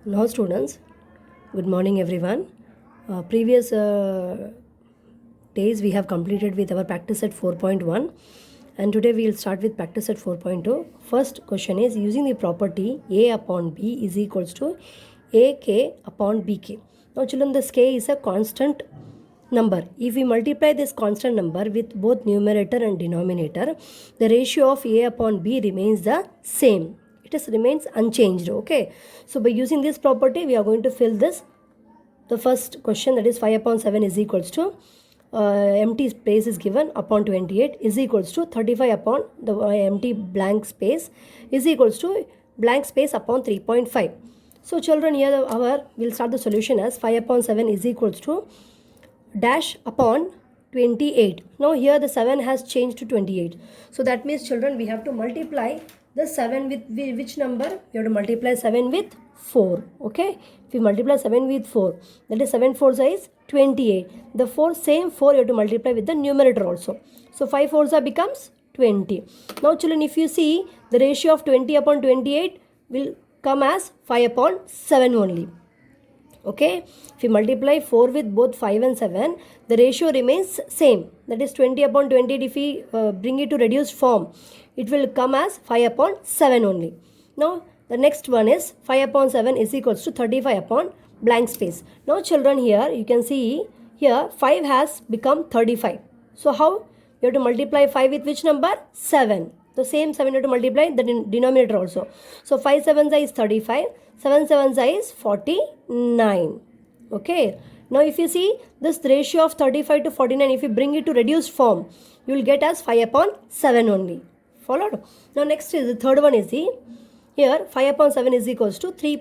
Now students, good morning everyone. Previous days we have completed with our practice set 4.1 and today we will start with practice set 4.2. First question is using the property A upon B is equals to AK upon BK. Now children, this K is a constant number. If we multiply this constant number with both numerator and denominator, the ratio of A upon B remains the same. It remains unchanged. Okay, so by using this property we are going to fill this. The first question, that is 5 upon 7 is equals to empty space is given upon 28 is equals to 35 upon the empty blank space is equals to blank space upon 3.5. So children, here we'll start the solution as 5 upon 7 is equals to dash upon 28. Now here the 7 has changed to 28. So that means children, we have to multiply the 7 with which number? We have to multiply 7 with 4. Okay. If we multiply 7 with 4, that is 7 4s is 28. The same 4 you have to multiply with the numerator also. So 5 4s becomes 20. Now children, if you see, the ratio of 20 upon 28 will come as 5 upon 7 only. Okay, if we multiply 4 with both 5 and 7, the ratio remains same. That is 20 upon 28. If we bring it to reduced form, it will come as 5 upon 7 only. Now, the next one is 5 upon 7 is equals to 35 upon blank space. Now, children, here you can see here 5 has become 35. So, how? You have to multiply 5 with which number? 7. The same 7 you have to multiply the denominator also. So, 5 7 is 35. 7 7 is 49. Okay. Now, if you see this ratio of 35 to 49, if you bring it to reduced form, you will get as 5 upon 7 only. Followed? Now, next is the third one is the here 5 upon 7 is equals to 3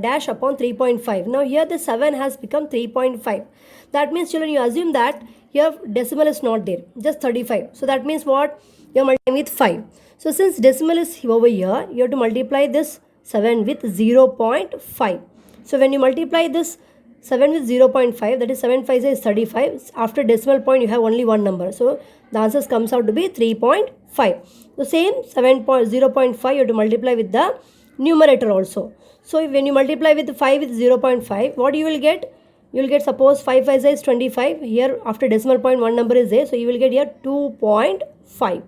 dash upon 3.5. Now, here the 7 has become 3.5. That means children, you assume that here decimal is not there, just 35. So, that means what? You are multiplying with 5. So, since decimal is over here, you have to multiply this 7 with 0.5. So, when you multiply this 7 with 0.5, that is 7 5 is 35. After decimal point, you have only one number. So, the answer comes out to be 3.5. The same 0.5 you have to multiply with the numerator also. So, when you multiply with 5 with 0.5, what you will get? You will get, suppose 5 5 is 25. Here after decimal point one number is there. So, you will get here 2.5.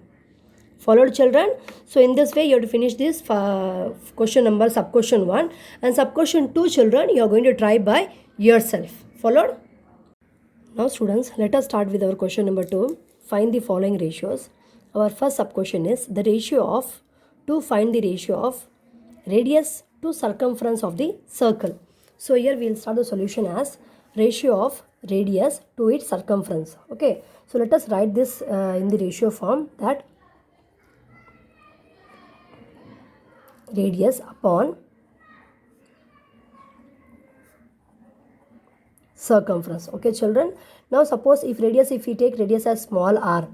Followed children? So, in this way you have to finish this question number sub question 1 and sub question 2 children you are going to try by yourself. Followed? Now students, let us start with our question number 2. Find the following ratios. Our first sub question is the ratio of, to find the ratio of radius to circumference of the circle. So, here we will start the solution as ratio of radius to its circumference. Okay. So, let us write this in the ratio form, that radius upon circumference. Okay children. Now suppose if we take radius as small r,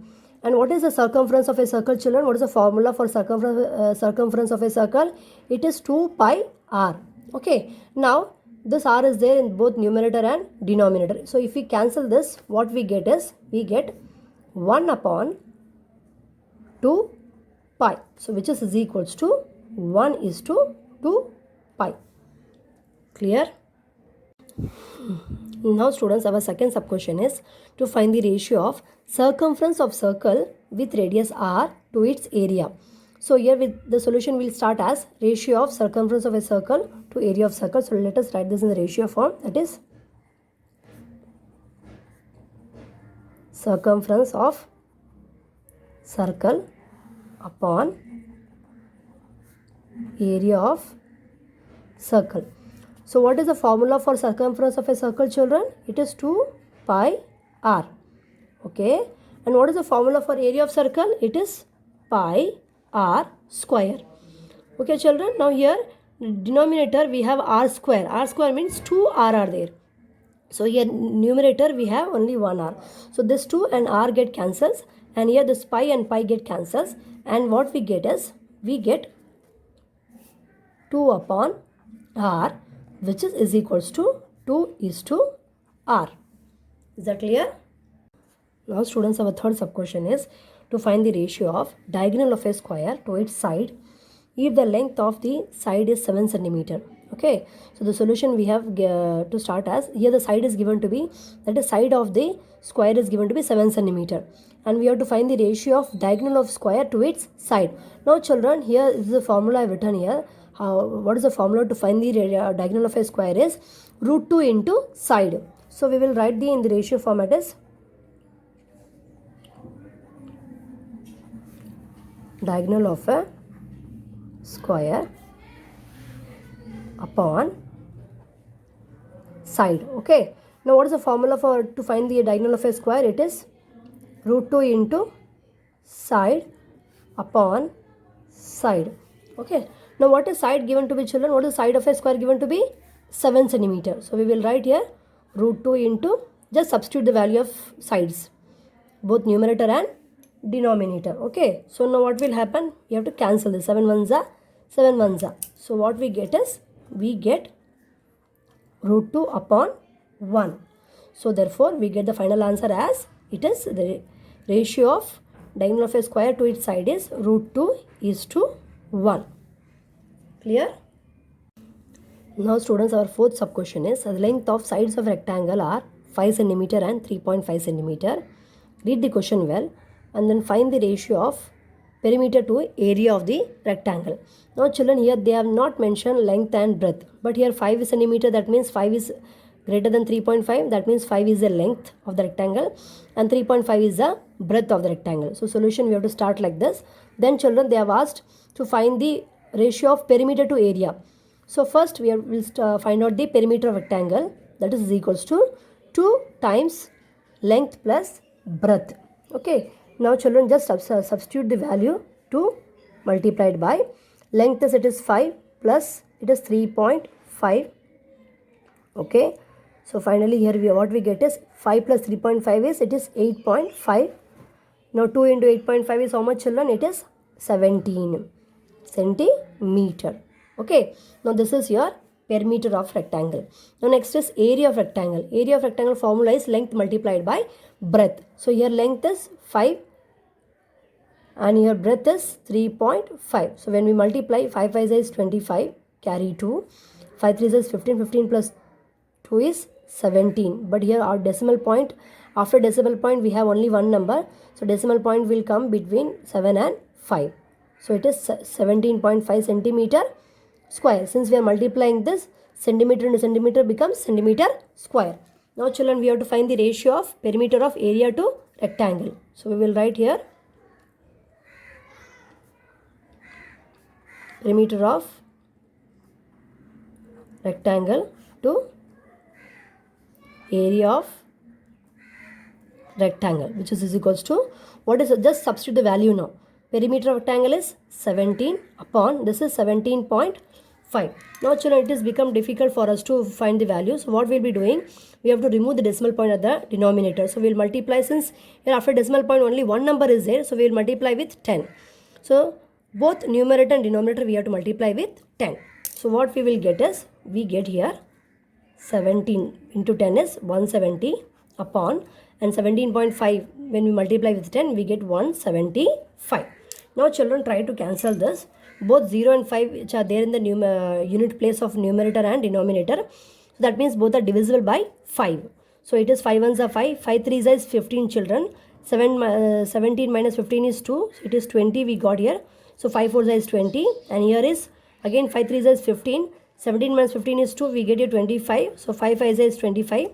and what is the circumference of a circle children? What is the formula for circumference of a circle? It is 2 pi r. Okay. Now this r is there in both numerator and denominator. So if we cancel this, what we get is, we get 1 upon 2 pi. So which is equals to 1 is to 2 pi. Clear? Now students, our second sub question is to find the ratio of circumference of circle with radius r to its area. So here with the solution will start as ratio of circumference of a circle to area of circle. So let us write this in the ratio form, that is circumference of circle upon area of circle. So what is the formula for circumference of a circle children? It is 2 pi r. Okay. And what is the formula for area of circle? It is pi r square. Okay children. Now here denominator we have r square. R square means 2 r are there. So here numerator we have only 1 r. So this 2 and r get cancels, and here this pi and pi get cancels, and what we get is, we get 2 upon r, which is equals to 2 is to r. Is that clear? Now students, our third sub question is to find the ratio of diagonal of a square to its side if the length of the side is 7 centimeter. Okay, so the solution we have to start as, here the side is given to be, that is side of the square is given to be 7 centimeter, and we have to find the ratio of diagonal of square to its side. Now children, here is the formula I have written here. What is the formula to find the diagonal of a square is root 2 into side. So we will write in the ratio format as diagonal of a square upon side. Okay, now what is the formula for to find the diagonal of a square? It is root 2 into side upon side. Okay, now what is side given to be, children? What is side of a square given to be? 7 centimeter. So we will write here root 2 into, just substitute the value of sides, both numerator and denominator. Okay, so now what will happen? You have to cancel this. 7 ones are 7 ones are. So what we get is, we get root 2 upon 1. So therefore we get the final answer as, it is the ratio of diagonal of a square to its side is root 2 is to 1. Clear? Now students, our fourth sub question is, the length of sides of rectangle are 5 centimeter and 3.5 centimeter. Read the question well and then find the ratio of perimeter to area of the rectangle. Now children, here they have not mentioned length and breadth, but here 5 centimeter, that means 5 is greater than 3.5, that means 5 is the length of the rectangle and 3.5 is the breadth of the rectangle. So solution we have to start like this. Then children, they have asked to find the ratio of perimeter to area. So first we will find out the perimeter of rectangle, that is equals to 2 times length plus breadth. Okay, now children, just substitute the value 2 multiplied by length is, it is 5 plus it is 3.5. Okay, so finally here what we get is 5 plus 3.5 is, it is 8.5. Now 2 into 8.5 is how much, children? It is 17 centimeter. Okay, now this is your perimeter of rectangle. Now next is area of rectangle. Area of rectangle formula is length multiplied by breadth. So here length is 5 and here breadth is 3.5. So when we multiply, 5 5 is 25, carry 2, 5 3 is 15, 15 plus 2 is 17. But here our decimal point, after decimal point we have only one number. So decimal point will come between 7 and 5. So it is 17.5 centimeter square. Since we are multiplying this, centimeter into centimeter becomes centimeter square. Now children, we have to find the ratio of perimeter of area to rectangle. So we will write here perimeter of rectangle to area of rectangle, which is equals to, what is it? Just substitute the value now. Perimeter of rectangle is 17 upon, this is 17.5. Now children, it has become difficult for us to find the value. So what we'll be doing, we have to remove the decimal point at the denominator. So we'll multiply, since here after decimal point only one number is there, so we'll multiply with 10. So both numerator and denominator we have to multiply with 10. So what we will get is, we get here 17 into 10 is 170 upon, and 17.5 when we multiply with 10 we get 175. Now children, try to cancel this. Both 0 and 5 which are there in the unit place of numerator and denominator. So that means both are divisible by 5. So it is 5 ones are 5, 5 3s is 15 children. 17 minus 15 is 2, so it is 20 we got here. So 5 4s is 20, and here is again 5 3s is 15. 17 minus 15 is 2, we get here 25. So 5 5 is 25.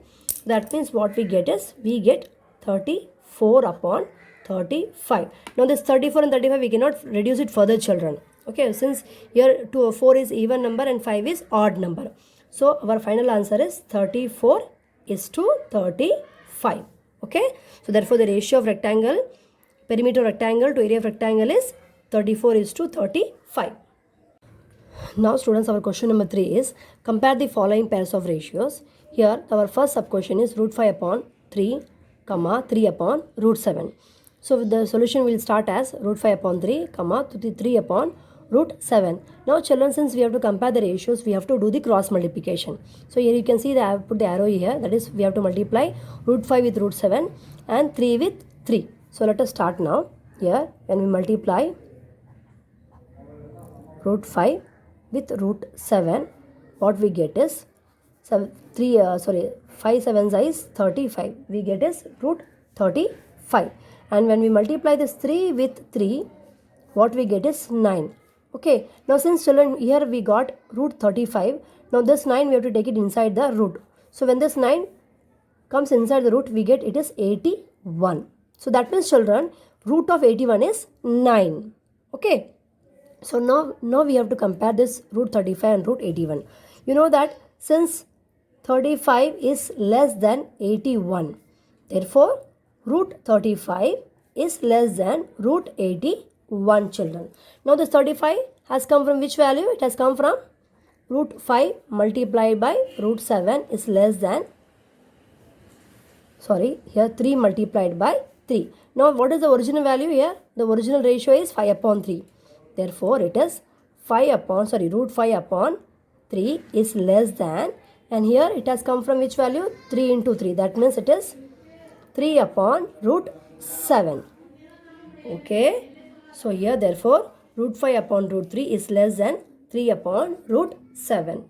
That means what we get is, we get 34 upon 35. Now this 34 and 35 we cannot reduce it further, children. Okay, since here 4 is even number and 5 is odd number. So our final answer is 34 is to 35. Okay, so therefore the ratio of rectangle, perimeter of rectangle to area of rectangle is 34 is to 35. Now students, our question number 3 is, compare the following pairs of ratios. Here our first sub question is root 5 upon 3, 3 upon root 7. So the solution will start as root 5 upon 3, 3 upon root 7. Now children, since we have to compare the ratios, we have to do the cross multiplication. So here you can see that I have put the arrow here, that is we have to multiply root 5 with root 7 and 3 with 3. So let us start now. Here when we multiply root 5 with root 7, what we get is 5 sevens is 35. We get is root 35. And when we multiply this 3 with 3, what we get is 9. Okay, now since children here we got root 35, now this 9 we have to take it inside the root. So when this 9 comes inside the root, we get it is 81. So that means children, root of 81 is 9. Okay, so now we have to compare this root 35 and root 81. You know that since 35 is less than 81, therefore root 35 is less than root 81, children. Now this 35 has come from which value? It has come from root 5 multiplied by root 7 is less than, here 3 multiplied by 3. Now what is the original value here? The original ratio is 5 upon 3. Therefore it is root 5 upon 3 is less than, and here it has come from which value? 3 into 3. That means it is 3 upon root 7. Okay. So here therefore root 5 upon root 3 is less than 3 upon root 7.